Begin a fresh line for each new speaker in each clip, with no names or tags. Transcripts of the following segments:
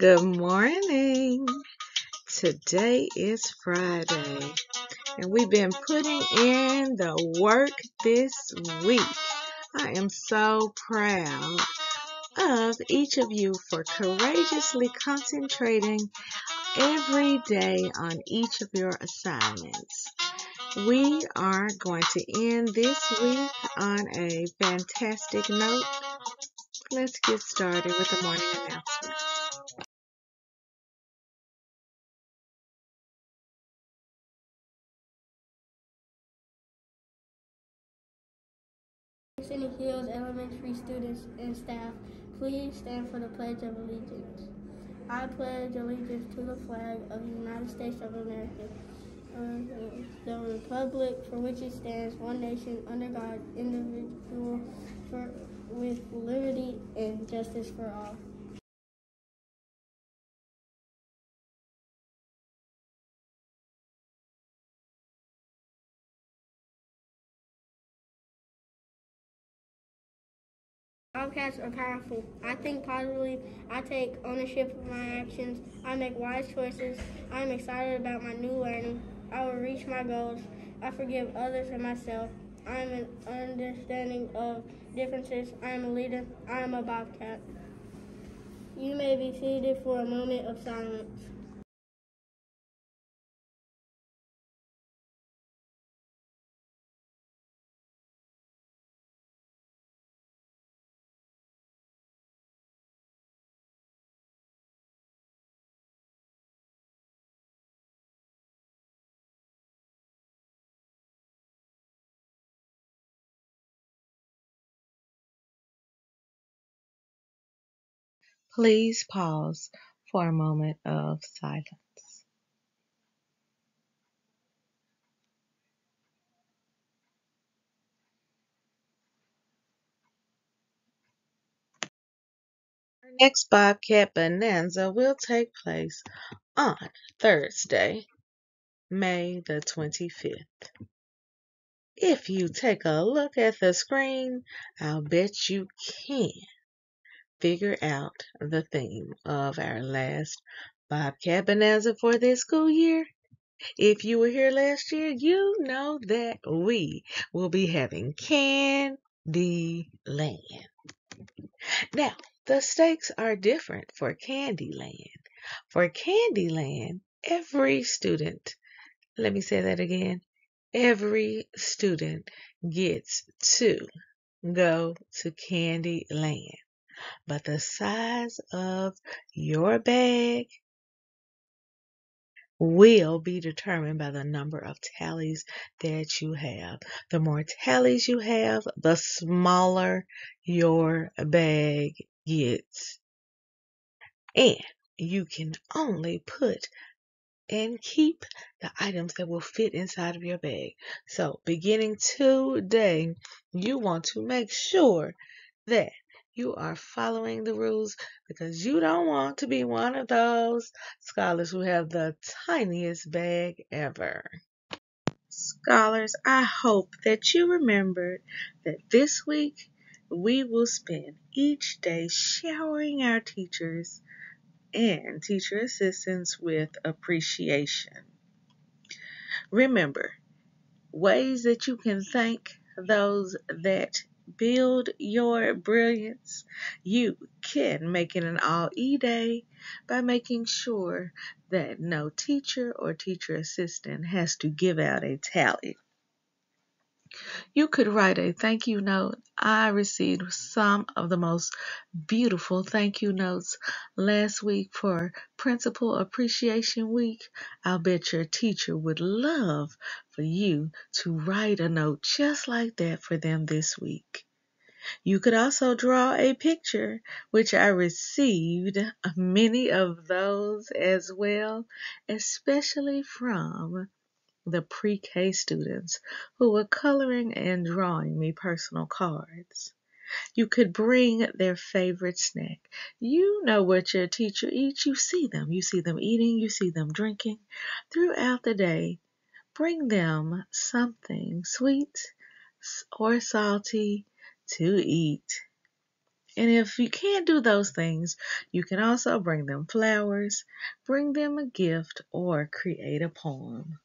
Good morning. Today is Friday, and we've been putting in the work this week. I am so proud of each of you for courageously concentrating every day on each of your assignments. We are going to end this week on a fantastic note. Let's get started with the morning announcement.
Scenic Hills Elementary students and staff, please stand for the Pledge of Allegiance. I pledge allegiance to the flag of the United States of America, the republic for which it stands, one nation, under God, indivisible, with liberty and justice for all. Bobcats are powerful. I think positively. I take ownership of my actions. I make wise choices. I'm excited about my new learning. I will reach my goals. I forgive others and myself. I am an understanding of differences. I am a leader. I am a Bobcat. You may be seated for a moment of silence.
Please pause for a moment of silence. Our next Bobcat Bonanza will take place on Thursday, May the 25th. If you take a look at the screen, I'll bet you can figure out the theme of our last Bobcat Bonanza for this school year. If you were here last year, you know that we will be having Candy Land. Now, the stakes are different for Candyland. For Candyland, every student, let me say that again, every student gets to go to Candyland. But the size of your bag will be determined by the number of tallies that you have. The more tallies you have, the smaller your bag gets. And you can only put and keep the items that will fit inside of your bag. So beginning today, you want to make sure that you are following the rules because you don't want to be one of those scholars who have the tiniest bag ever. Scholars, I hope that you remembered that this week we will spend each day showering our teachers and teacher assistants with appreciation. Remember, ways that you can thank those that build your brilliance. You can make it an all-E day by making sure that no teacher or teacher assistant has to give out a tally. You could write a thank you note. I received some of the most beautiful thank you notes last week for Principal Appreciation Week. I'll bet your teacher would love for you to write a note just like that for them this week. You could also draw a picture, which I received many of those as well, especially from the pre-K students who were coloring and drawing me personal cards. You could bring their favorite snack. You know what your teacher eats. You see them. You see them eating. You see them drinking. Throughout the day, bring them something sweet or salty to eat. And if you can't do those things, you can also bring them flowers, bring them a gift, or create a poem.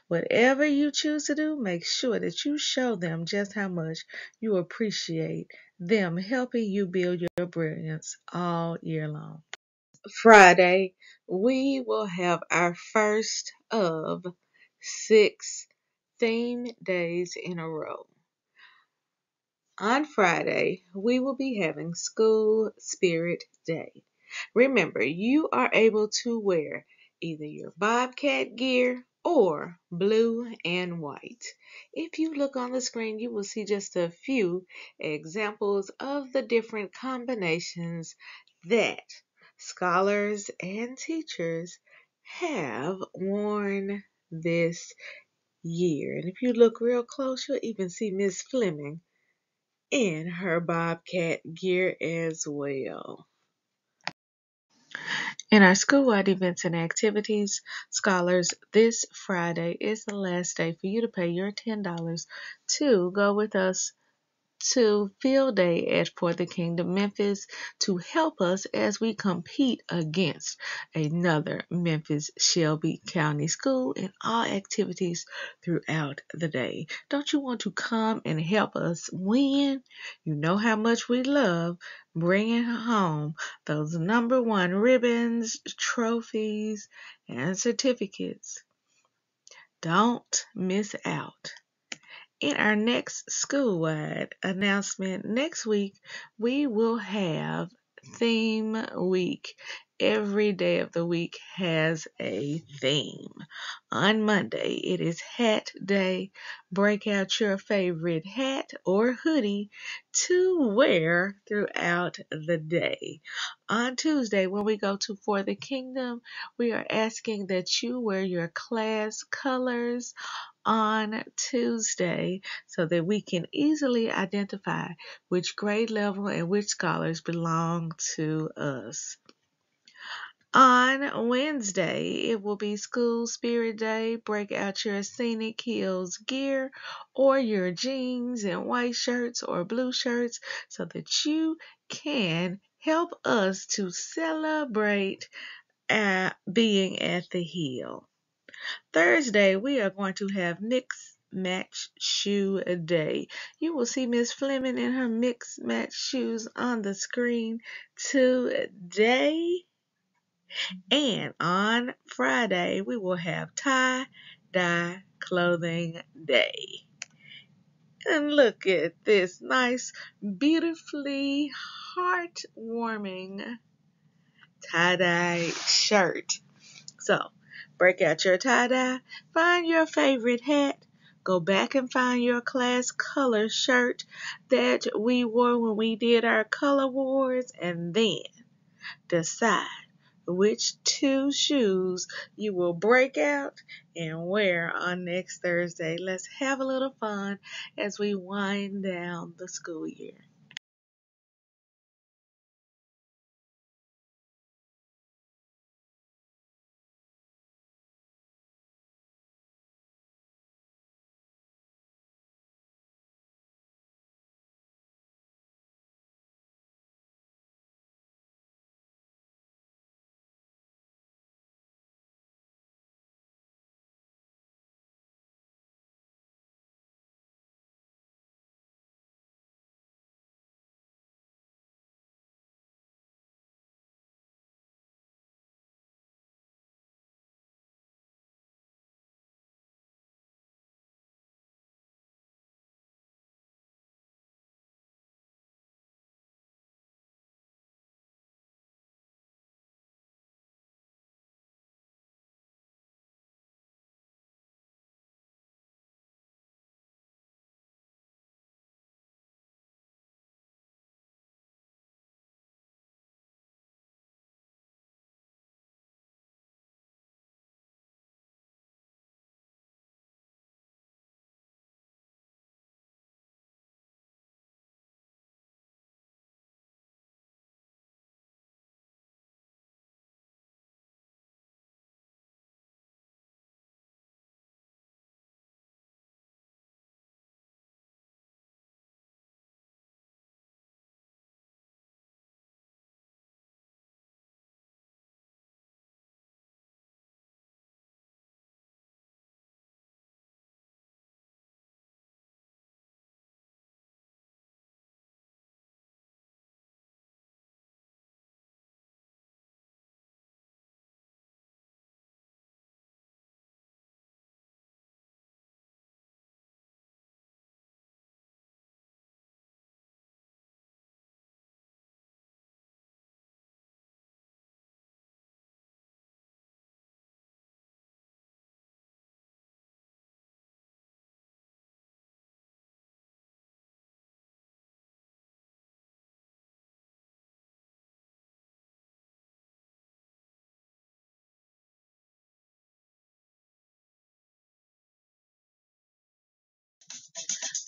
Whatever you choose to do, make sure that you show them just how much you appreciate them helping you build your brilliance all year long. Friday, we will have our first of 6 theme days in a row. On Friday, we will be having School Spirit Day. Remember, you are able to wear either your Bobcat gear or blue and white. If you look on the screen, you will see just a few examples of the different combinations that scholars and teachers have worn this year. And if you look real close, you'll even see Miss Fleming in her Bobcat gear as well. In our school-wide events and activities, scholars, this Friday is the last day for you to pay your $10 to go with us to Field Day at For the Kingdom Memphis to help us as we compete against another Memphis Shelby County school in all activities throughout the day. Don't you want to come and help us win? You know how much we love bringing home those number one ribbons, trophies, and certificates. Don't miss out. In our next school-wide announcement next week, we will have theme week. Every day of the week has a theme. On Monday, it is hat day. Break out your favorite hat or hoodie to wear throughout the day. On Tuesday, when we go to For the Kingdom, we are asking that you wear your class colors on Tuesday so that we can easily identify which grade level and which scholars belong to us. On Wednesday, it will be School Spirit Day. Break out your Scenic Hills gear or your jeans and white shirts or blue shirts so that you can help us to celebrate being at the Hill. Thursday, we are going to have mix match shoe day. You will see Miss Fleming in her mix match shoes on the screen today. And on Friday, we will have tie-dye clothing day. And look at this nice, beautifully heartwarming tie-dye shirt. So, break out your tie-dye, find your favorite hat, go back and find your class color shirt that we wore when we did our color wars, and then decide which 2 shoes you will break out and wear on next Thursday. Let's have a little fun as we wind down the school year.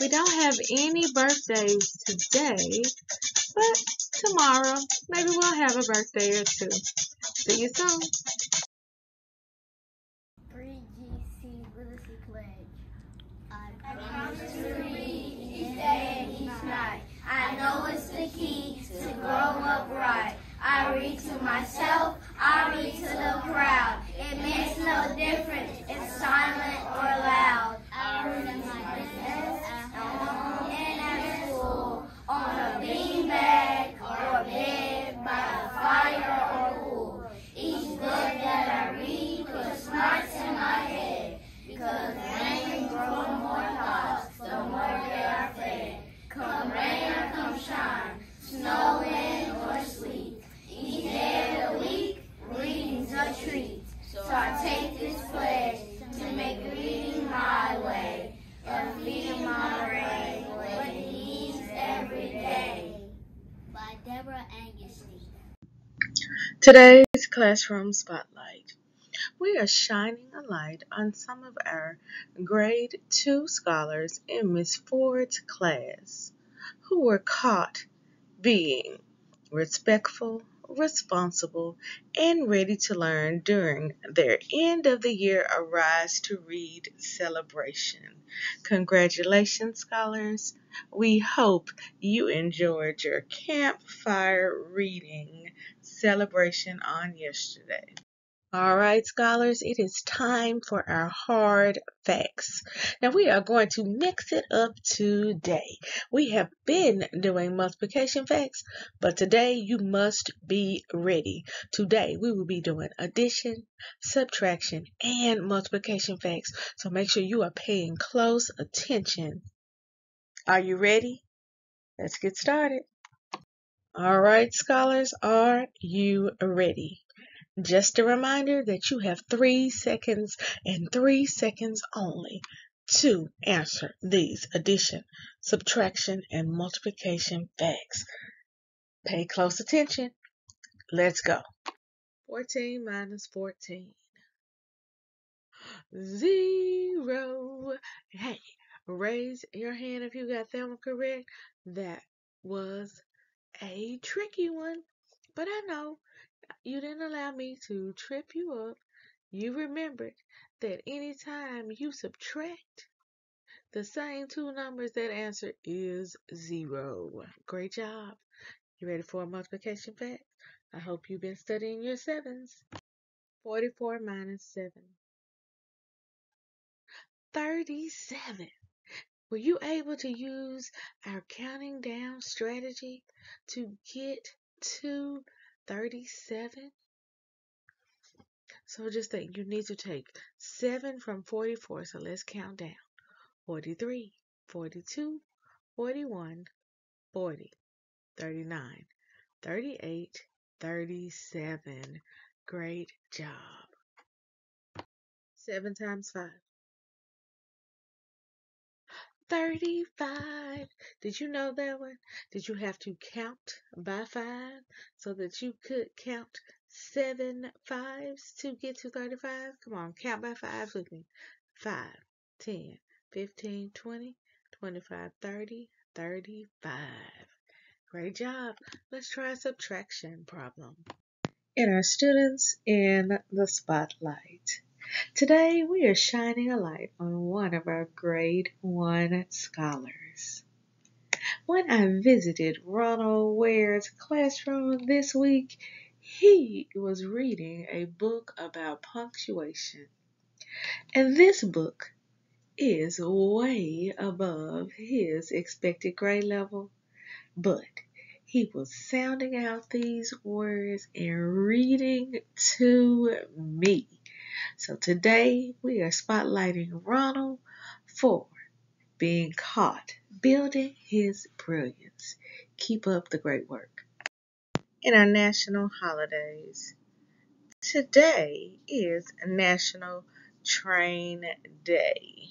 We don't have any birthdays today, but tomorrow maybe we'll have a birthday or two. See you soon.
3GC Literacy Pledge. I promise to read each day and each night. I know it's the key to grow up right. I read to myself, I read to the crowd. It makes no difference if silent or loud. I read my best at home and at school, on a beanbag or bed, by a fire or pool. Each book that I read puts smarts in my head, because rain grows more thoughts, the more they are fed. Come rain or come shine, snow, wind, or sleet, each day of the week, reading's a treat. So I take this pledge to make reading my way, and feeding my brain what it needs every day. By Deborah Angus.
Today's classroom spotlight. We are shining a light on some of our grade 2 scholars in Miss Ford's class who were caught being respectful, responsible, and ready to learn during their end of the year Arise to Read celebration. Congratulations, scholars. We hope you enjoyed your campfire reading celebration on yesterday. All right, scholars, it is time for our hard facts. Now, we are going to mix it up today. We have been doing multiplication facts, but today you must be ready. Today, we will be doing addition, subtraction, and multiplication facts. So make sure you are paying close attention. Are you ready? Let's get started. All right, scholars, are you ready? Just a reminder that you have 3 seconds and 3 seconds only to answer these addition, subtraction, and multiplication facts. Pay close attention. Let's go. 14 minus 14. 0. Hey, raise your hand if you got that one correct. That was a tricky one, but I know you didn't allow me to trip you up. You remembered that anytime you subtract the same two numbers, that answer is 0. Great job. You ready for a multiplication fact? I hope you've been studying your sevens. 44 minus 7. 37. Were you able to use our counting down strategy to get to 37? So just think, you need to take 7 from 44, so let's count down. 43, 42, 41, 40, 39, 38, 37. Great job. 7 times 5. 35. Did you know that one? Did you have to count by 5 so that you could count 7 5s to get to 35? Come on, count by 5s with me. 5, 10, 15, 20, 25, 30, 35. Great job. Let's try a subtraction problem. And our students in the spotlight. Today we are shining a light on one of our grade 1 scholars. When I visited Ronald Ware's classroom this week, he was reading a book about punctuation. And this book is way above his expected grade level, but he was sounding out these words and reading to me. So today we are spotlighting Ronald for being caught building his brilliance. Keep up the great work. In our national holidays, today is National Train Day.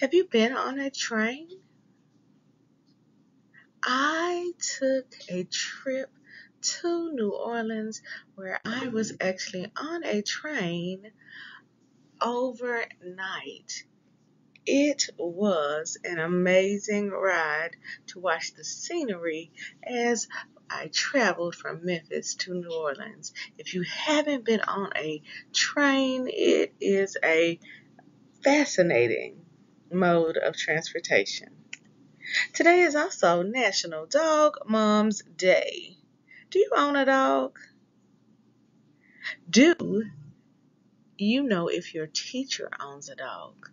Have you been on a train? I took a trip to New Orleans where I was actually on a train overnight. It was an amazing ride to watch the scenery as I traveled from Memphis to New Orleans. If you haven't been on a train, it is a fascinating mode of transportation. Today is also National Dog Moms Day. Do you own a dog? Do you know if your teacher owns a dog?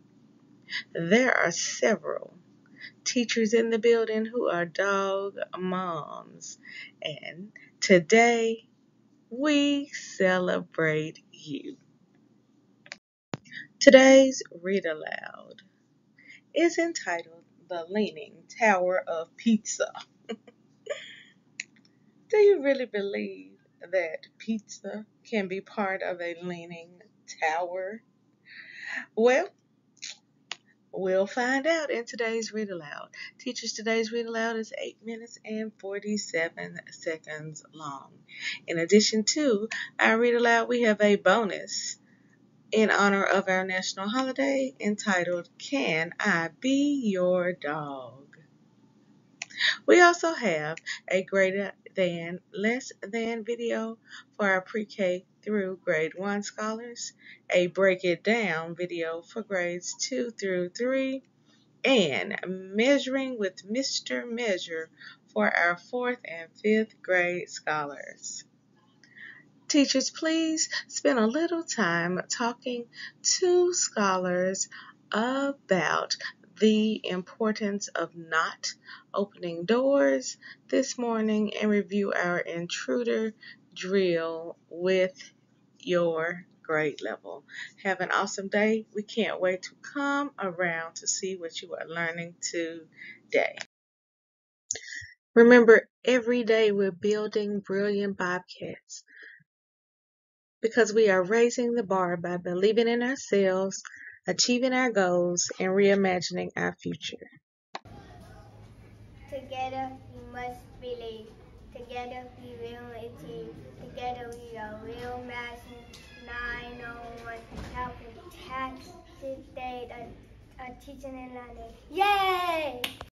There are several teachers in the building who are dog moms. And today we celebrate you. Today's Read Aloud is entitled The Leaning Tower of Pizza. Do you really believe that pizza can be part of a leaning tower? Well, we'll find out in today's Read Aloud. Teachers, today's Read Aloud is 8 minutes and 47 seconds long. In addition to our Read Aloud, we have a bonus in honor of our national holiday entitled, Can I Be Your Dog? We also have a greater than, less than video for our pre-K through grade 1 scholars, a break it down video for grades 2 through 3, and measuring with Mr. Measure for our 4th and 5th grade scholars. Teachers, please spend a little time talking to scholars about the importance of not opening doors this morning and review our intruder drill with your grade level. Have an awesome day. We can't wait to come around to see what you are learning today. Remember, every day we're building brilliant Bobcats because we are raising the bar by believing in ourselves, achieving our goals, and reimagining our future.
Together we must believe. Together we will achieve. Together we are real matching 901. Helping tax today, a teaching and learning. Yay!